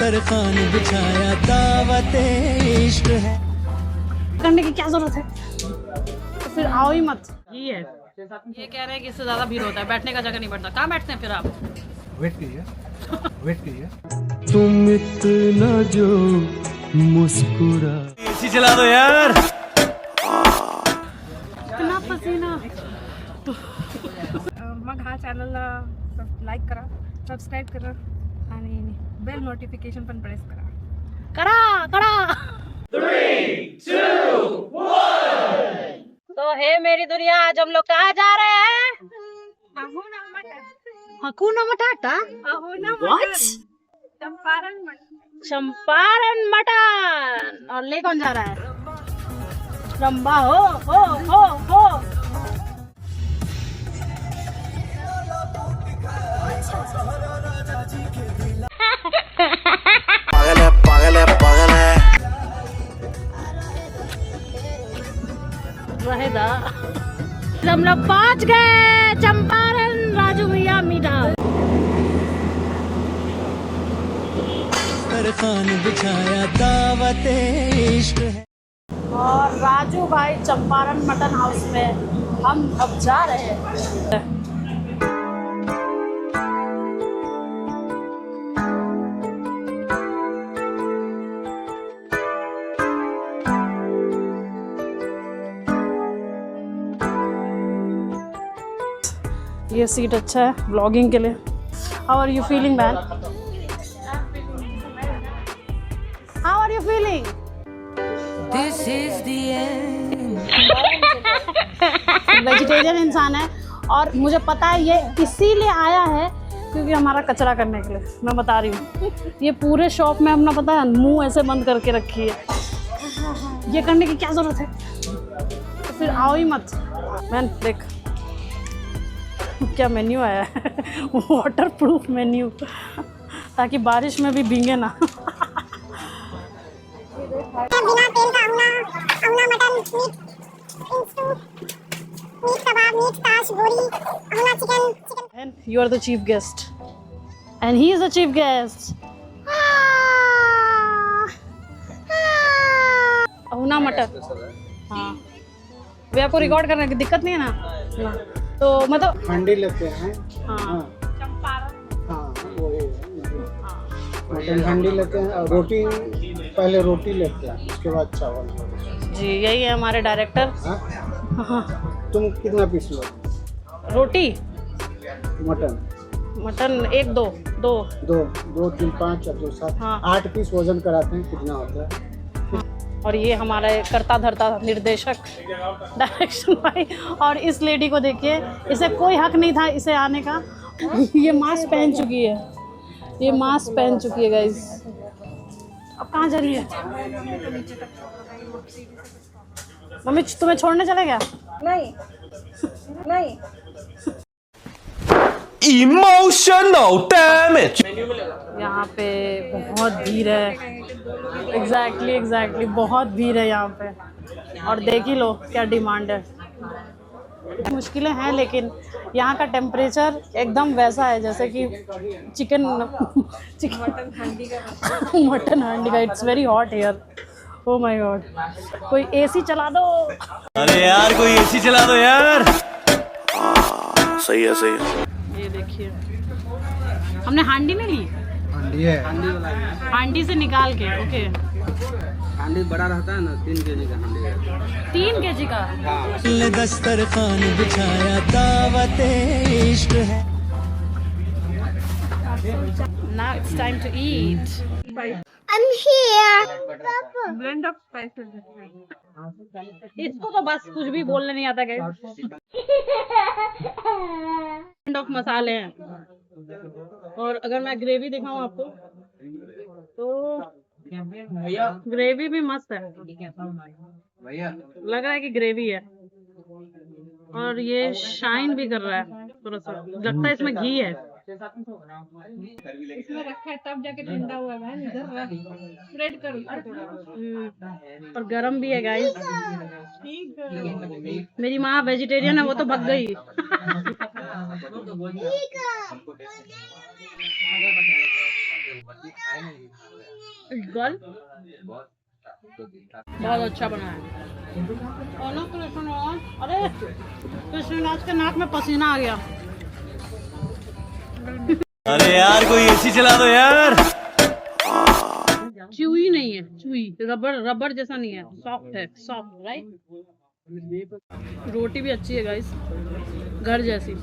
दस्तरखान बिछाया दावत इश्क है। करने की क्या जरूरत है, तो फिर आओ ही मत। ये कह रहे हैं कि इससे ज्यादा भीड़ होता है, बैठने का जगह नहीं बढ़ता। कहाँ बैठते हैं फिर आप? वेट कीजिए, वेट कीजिए। तुम इतना जो मुस्कुरा। एसी चला दो यार। इतना पसीना। मग हा चॅनलला लाईक करा, सबस्क्राईब करा आणि बेल नोटिफिकेशन पण प्रेस करा. करा करा। 3, 2, 1। तो हे मेरी दुनिया, आज हम लोग कहाँ जा रहे हैं? हकुना मटाटा। What? चंपारण मटन। और ले कौन जा रहा है? रंबा हो। पागल है। रहेगा। हम लोग पहुंच गए चंपारण राजू भैया मीठा। दस्तरखान बिछाया दावत इश्क है। और राजू भाई चंपारण मटन हाउस में हम अब जा रहे हैं। ये सीट अच्छा है ब्लॉगिंग के लिए। How are you feeling man? How are you feeling? This is the end. Vegetarian इंसान है और मुझे पता है ये इसीलिए आया है क्योंकि हमारा कचरा करने के लिए। मैं बता रही हूँ, ये पूरे शॉप में अपना पता है मुंह ऐसे बंद करके रखी है। ये करने की क्या जरूरत है, तो फिर आओ ही मत। मैन देख क्या मेन्यू आया है। वाटर प्रूफ मेन्यू, ताकि बारिश में भी भीगे ना। बिना तेल का अहुना मटन, मीट स्टू, मीट कबाब, मीट ताश, बोरी, अहुना chicken. And you are the chief guest, and he is the chief guest. Ahuna mutton. हाँ, वे आपको रिकॉर्ड करने की दिक्कत नहीं है ना? तो मतलब हांडी लेते हैं। हाँ वही मटन हांडी लेते हैं और रोटी, पहले रोटी लेते हैं उसके बाद चावल। जी, यही है हमारे डायरेक्टर। हाँ, तुम कितना पीस लो? रोटी मटन 1 2 2 2 3 5 और 2 7 हाँ। 8 पीस वजन कराते हैं, कितना होता है। और ये हमारे करता धरता निर्देशक डायरेक्शन भाई। और इस लेडी को देखिए, इसे कोई हक नहीं था इसे आने का। ये मास्क पहन चुकी है, ये मास्क पहन चुकी है गाइस। अब कहाँ जा रही है? मम्मी तुम्हें छोड़ने चले गया? नाही Emotional damage. यहाँ पे बहुत भीड़ है। एग्जैक्टली बहुत भीड़ है यहाँ पे। और देख ही लो क्या डिमांड है। मुश्किलें हैं लेकिन यहाँ का टेम्परेचर एकदम वैसा है जैसे कि मटन हांडी का। It's very hot here. Oh my God, कोई एसी चला दो। अरे यार कोई एसी चला दो यार। सही है। ये देखिए, हमने हांडी में ली। हांडी है, हांडी से निकाल के। ओके, हांडी बड़ा रहता है ना, 3 kg का हांडी है। 3 kg का। दस्तरखान बिछाया दावत इश्क है। Now it's time to eat. I'm here. Blend of spices. इसको तो बस कुछ भी बोलने नहीं आता गाइस। ब्लेंड ऑफ मसाले हैं। और अगर मैं ग्रेवी दिखाऊं आपको तो ग्रेवी भी मस्त है। लग रहा है कि ग्रेवी है और ये शाइन भी कर रहा है थोड़ा सा। लगता है इसमें घी है। इसमें रखा है तब जाके ठंडा हुआ है। इधर स्प्रेड कर और गरम भी है गाइस। मेरी माँ वेजिटेरियन है, वो तो भग गई। गर्ल बहुत अच्छा बना है। और ना कृष्णराज, अरे कृष्णराज के नाक में पसीना आ गया। अरे यार कोई एसी चला दो यार। चुई नहीं है, चुई रबर, रबर जैसा नहीं है, सॉफ्ट है, सॉफ्ट राइट। रोटी भी अच्छी है गाइस, घर जैसी।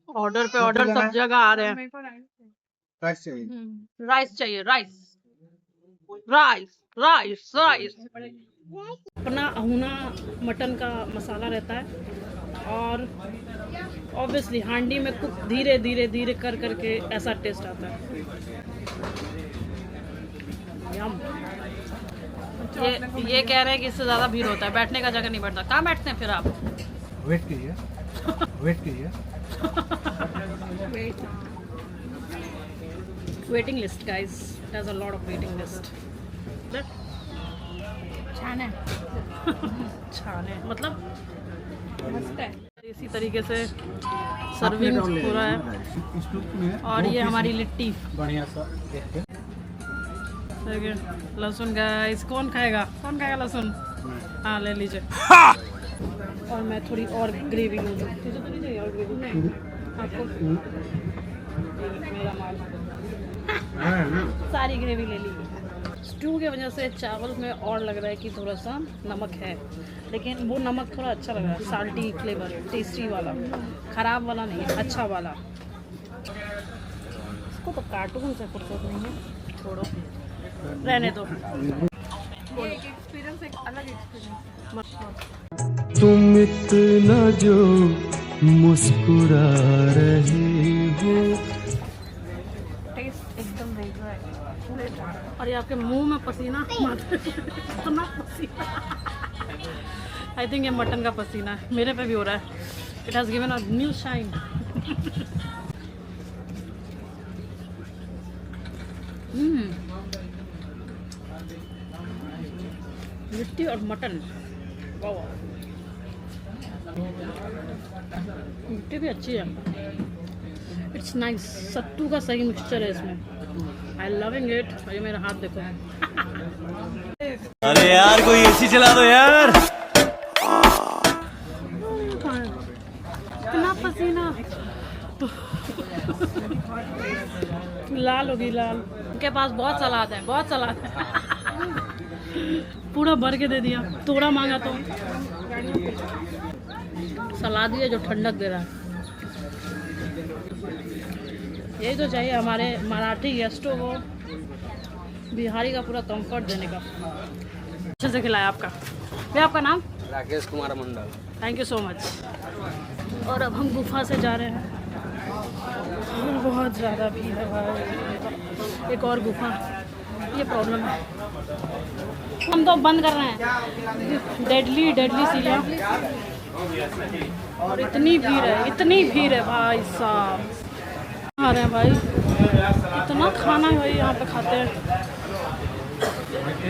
ऑर्डर पे ऑर्डर सब जगह आ रहे हैं। मेरे को राइस चाहिए। राइस चाहिए, राइस राइस राइस राइस। अपना अहुना मटन का मसाला रहता है और ऑब्वियसली हांडी में कुक धीरे धीरे धीरे कर करके ऐसा टेस्ट आता है। यम। ये कह रहे हैं कि इससे ज़्यादा भीड़ होता है, बैठने का जगह नहीं बैठता। कहाँ बैठते हैं फिर आप? वेट कीजिए, वेट कीजिए। Waiting list guys, it has a lot of waiting list. छान है, छान है मतलब मस्त है। इसी तरीके से सर्विंग हो रहा है। और ये हमारी लिट्टी, बढ़िया सा देख के। देखिए लहसुन गाइस, कौन खाएगा लहसुन? हाँ ले लीजिए। और मैं थोड़ी और ग्रेवी लूँगी। तुझे तो नहीं चाहिए और ग्रेवी? नहीं आपको? मेरा माल सारी ग्रेवी ले ली। स्टू की वजह से चावल में और लग रहा है कि थोड़ा सा नमक है, लेकिन वो नमक थोड़ा अच्छा लग रहा है, साल्टी फ्लेवर, टेस्टी वाला, ख़राब वाला नहीं, अच्छा वाला। इसको तो कार्टून से फुर्सत नहीं है, छोड़ो रहने दो। ये एक एक्सपीरियंस, एक अलग एक्सपीरियंस। तुम इतना जो मुस्कुरा रहे हो। टेस्ट एकदम रेगुलर है। और ये आपके मुंह में पसीना, इतना पसीना। आई थिंक ये मटन का पसीना है, मेरे पे भी हो रहा है। It has given a new shine. Litti और मटन, वाह। लिट्टी भी अच्छी है, इट्स नाइस। सत्तू का सही मिक्सचर है इसमें, आई लविंग इट। और ये मेरा हाथ देखो। अरे यार कोई एसी चला दो यार। इतना पसीना, लाल होगी लाल। उनके पास बहुत सलाद है, बहुत सलाद है। पूरा भर के दे दिया, थोड़ा मांगा तो सलाद ही है जो ठंडक दे रहा है। यही तो चाहिए हमारे मराठी गेस्टों को, बिहारी का पूरा कंफर्ट देने का। अच्छे से खिलाया आपका। भैया आपका नाम? Rakesh Kumar Mandal. Thank you so much. और अब हम गुफा से जा रहे हैं, बहुत ज़्यादा भीड़ है भाई। एक और गुफा, ये प्रॉब्लम है। हम तो बंद कर रहे हैं, डेडली सीढ़ियाँ। और इतनी भीड़ है भाई साहब। आ रहे हैं भाई, इतना खाना है भाई यहाँ पे खाते हैं।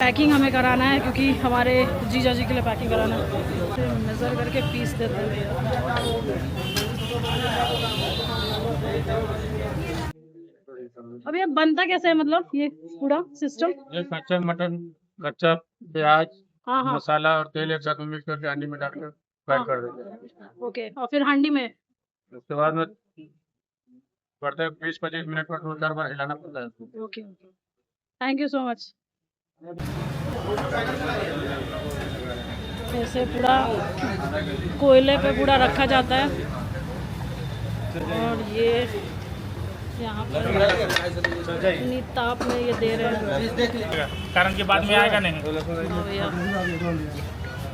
पैकिंग हमें कराना है क्योंकि हमारे जीजा जी के लिए पैकिंग कराना है। मेज़र करके पीस देते हैं। अभी अब बनता कैसे है, मतलब ये पूरा सिस्टम? ये कच्चा मटन, कच्चा प्याज, हाँ हाँ मसाला और तेल एक साथ मिक्स करके हांडी में डालकर फ्राई कर देते हैं। ओके। और फिर हांडी में उसके बाद में बढ़ते 20-25 मिनट पर 2-4 बार हिलाना पड़ता है उसको। Okay, thank you so much. ऐसे पूरा कोयले पे पूरा रखा जाता है और ये यहाँ पर इतनी ताप में ये दे रहे हैं। कारण के बाद में आएगा नहीं। हाँ भैया,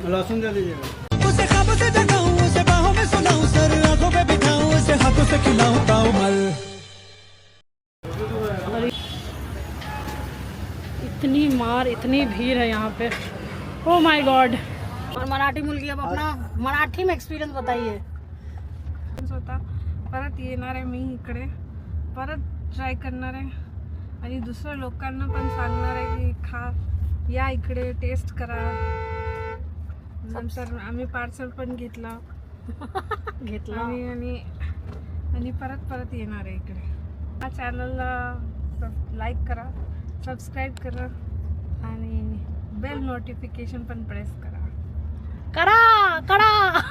लहसुन दे दीजिएगा। उसे ख्वाबों से जगाऊं, उसे बाहों में सुलाऊं, सर आंखों पे बिठाऊं, उसे हाथों से खिलाऊं ताउमल। इतनी भीड़ है यहाँ पे, ओ माय गॉड। और मराठी मुलगी, अब अपना मराठी में एक्सपीरियंस बताइए। होता परत येणार आहे मी इकडे, परत ट्राय करणार आहे आणि दुसऱ्या लोकांना पण सांगणार आहे की खा, या इकडे टेस्ट करा। नंतर आम्ही पार्सल पण घेतला घेतला आणि परत येणार आहे इकडे। हा चॅनलला लाईक करा, सबस्क्राईब करा आणि बेल नोटिफिकेशन पण प्रेस करा. कड़ा कड़ा.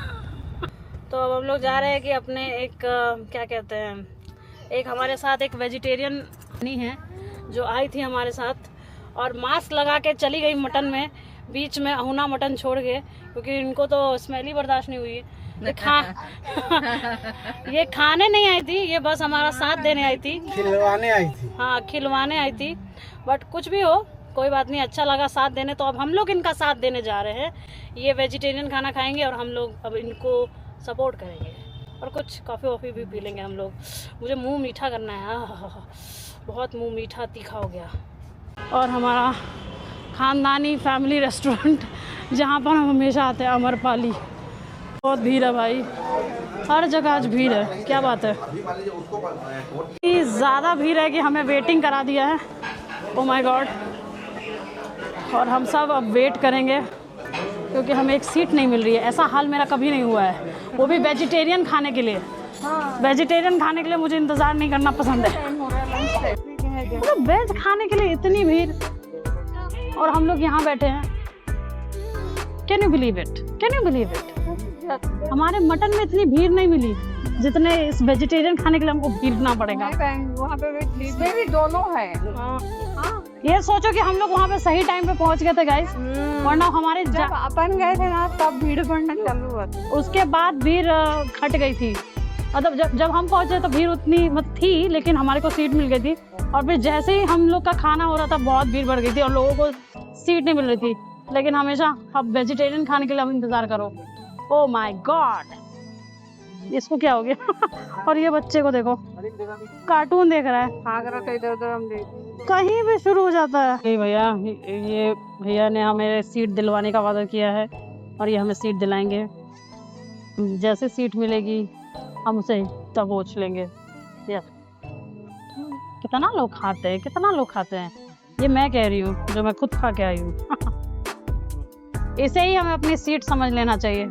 तो अब हम लोग जा रहे हैं कि अपने एक क्या कहते हैं, एक हमारे साथ एक वेजिटेरियन नहीं है जो आई थी हमारे साथ और मास्क लगा के चली गई मटन में, बीच में अहुना मटन छोड़ के, क्योंकि इनको तो स्मेल ही बर्दाश्त नहीं हुई. ये खाने नहीं आई थी, ये बस हमारा साथ देने आई थी, खिलवाने आई थी. हाँ खिलवाने आई थी. बट कुछ भी हो, कोई बात नहीं, अच्छा लगा साथ देने. तो अब हम लोग इनका साथ देने जा रहे हैं. ये वेजिटेरियन खाना खाएंगे और हम लोग अब इनको सपोर्ट करेंगे और कुछ कॉफ़ी वॉफ़ी भी पी लेंगे हम लोग. मुझे मुंह मीठा करना है, बहुत मुंह मीठा तीखा हो गया. और हमारा ख़ानदानी फैमिली रेस्टोरेंट जहाँ पर हम हमेशा आते हैं, अमरपाली. बहुत भीड़ है भाई, हर जगह आज भीड़ है. क्या बात है, इतनी ज़्यादा भीड़ है कि हमें वेटिंग करा दिया है. Oh my God. और हम सब अब वेट करेंगे क्योंकि हमें एक सीट नहीं मिल रही है. ऐसा हाल मेरा कभी नहीं हुआ है, वो भी वेजिटेरियन खाने के लिए. वेजिटेरियन खाने के लिए मुझे इंतज़ार नहीं करना पसंद है. मतलब वेज खाने के लिए इतनी भीड़ और हम लोग यहाँ बैठे हैं. Can you believe it, can you believe it. हमारे मटन में इतनी भीड़ नहीं मिली जितने इस वेजिटेरियन खाने के लिए हमको भीड़ना पड़ेगा. वहाँ पे भी दोनों है. ये सोचो कि हम लोग वहाँ पे सही टाइम पे पहुँच गए थे गाइस, वरना हमारे जब अपन गए थे ना तब भीड़ बढ़ना चालू हुआ था. उसके बाद भीड़ हट गई थी. मतलब जब हम पहुँचे तो भीड़ उतनी मत थी, लेकिन हमारे को सीट मिल गई थी. और फिर जैसे ही हम लोग का खाना हो रहा था बहुत भीड़ बढ़ गई थी और लोगों को सीट नहीं मिल रही थी. लेकिन हमेशा अब वेजिटेरियन खाने के लिए अब इंतज़ार करो. ओ माय गॉड, इसको क्या हो गया. और ये बच्चे को देखो, कार्टून देख रहा है. भाग रहा था इधर उधर, हम देख कहीं भी शुरू हो जाता है. ये भैया ने हमें सीट दिलवाने का वादा किया है और ये हमें सीट दिलाएंगे. जैसे सीट मिलेगी हम उसे दबोच लेंगे. यस. कितना लोग खाते हैं, कितना लोग खाते हैं. ये मैं कह रही हूँ जो मैं खुद खा के आई हूँ. इसे ही हमें अपनी सीट समझ लेना चाहिए.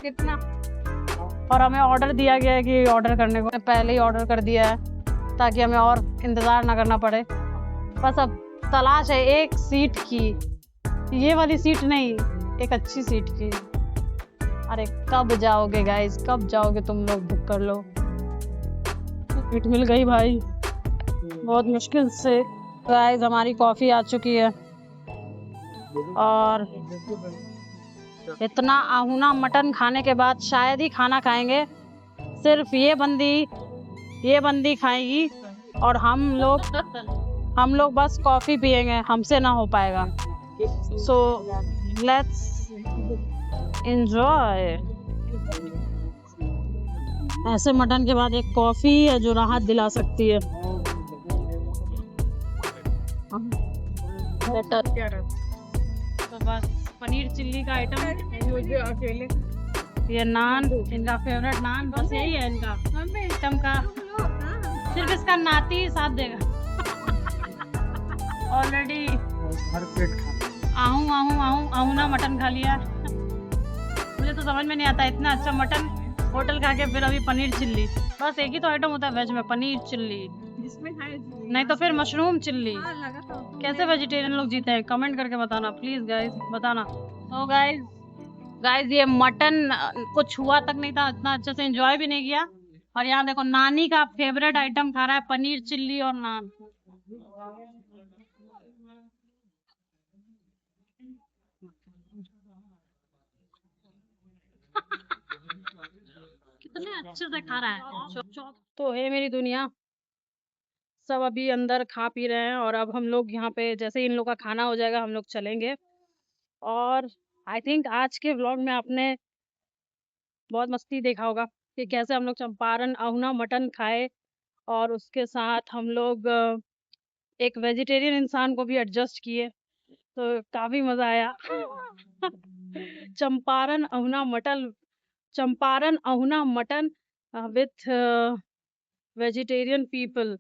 कितना. और हमें ऑर्डर दिया गया है कि ऑर्डर करने को पहले ही ऑर्डर कर दिया है ताकि हमें और इंतज़ार ना करना पड़े. बस अब तलाश है एक सीट की, ये वाली सीट नहीं, एक अच्छी सीट की. अरे कब जाओगे गाइस, कब जाओगे तुम लोग, बुक कर लो. सीट मिल गई भाई बहुत मुश्किल से. गाइस हमारी कॉफ़ी आ चुकी है और इतना अहुना मटन खाने के बाद शायद ही खाना खाएंगे. सिर्फ ये बंदी खाएगी और हम लोग बस कॉफ़ी पिएंगे. हमसे ना हो पाएगा. So let's enjoy. ऐसे मटन के बाद एक कॉफ़ी है जो राहत दिला सकती है. बेटर. तो बस पनीर चिल्ली का आइटम, मुझे अकेले ये नान, इनका फेवरेट नान, बस यही है इनका आइटम का. सिर्फ इसका नाती ही साथ देगा. ऑलरेडी भरपेट खाना. आहू ना मटन खा लिया. मुझे तो समझ में नहीं आता, इतना अच्छा मटन होटल खा के फिर अभी पनीर चिल्ली. बस एक ही तो आइटम होता है वेज में, पनीर चिल्ली. जिसमें है नहीं तो फिर मशरूम चिल्ली. लगा था. कैसे वेजिटेरियन लोग जीते हैं, कमेंट करके बताना प्लीज गाइस, बताना. तो गाइस ये मटन कुछ हुआ तक नहीं था, इतना अच्छे से एंजॉय भी नहीं किया. और यहाँ देखो नानी का फेवरेट आइटम खा रहा है, पनीर चिल्ली और नान. कितने अच्छे से खा रहा है. तो है मेरी दुनिया, सब अभी अंदर खा पी रहे हैं और अब हम लोग यहाँ पे जैसे ही इन लोग का खाना हो जाएगा हम लोग चलेंगे. और आई थिंक आज के व्लॉग में आपने बहुत मस्ती देखा होगा कि कैसे हम लोग चंपारण अहुना मटन खाए और उसके साथ हम लोग एक वेजिटेरियन इंसान को भी एडजस्ट किए. तो काफ़ी मज़ा आया. Champaran ahuna mutton with vegetarian people.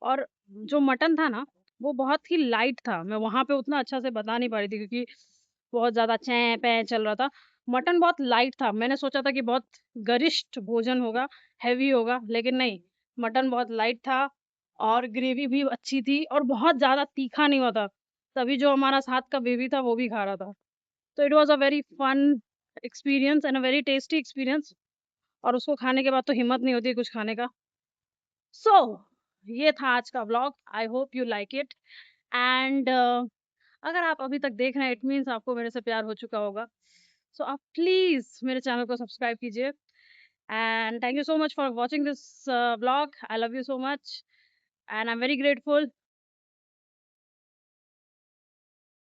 और जो मटन था ना वो बहुत ही लाइट था. मैं वहाँ पे उतना अच्छा से बता नहीं पा रही थी क्योंकि बहुत ज़्यादा चैं पैं चल रहा था. मटन बहुत लाइट था. मैंने सोचा था कि बहुत गरिष्ठ भोजन होगा, हैवी होगा, लेकिन नहीं, मटन बहुत लाइट था और ग्रेवी भी अच्छी थी और बहुत ज़्यादा तीखा नहीं हुआ था। तभी जो हमारा साथ का बेबी था वो भी खा रहा था। तो it was a very fun experience and a very tasty experience, और उसको खाने के बाद तो हिम्मत नहीं होती कुछ खाने का। सो ये था आज का vlog. I hope you like it and अगर आप अभी तक देख रहे हैं इट मीन्स आपको मेरे से प्यार हो चुका होगा। सो आप प्लीज़ मेरे चैनल को सब्सक्राइब कीजिए and thank you so much for watching this vlog. I love you so much and I am very grateful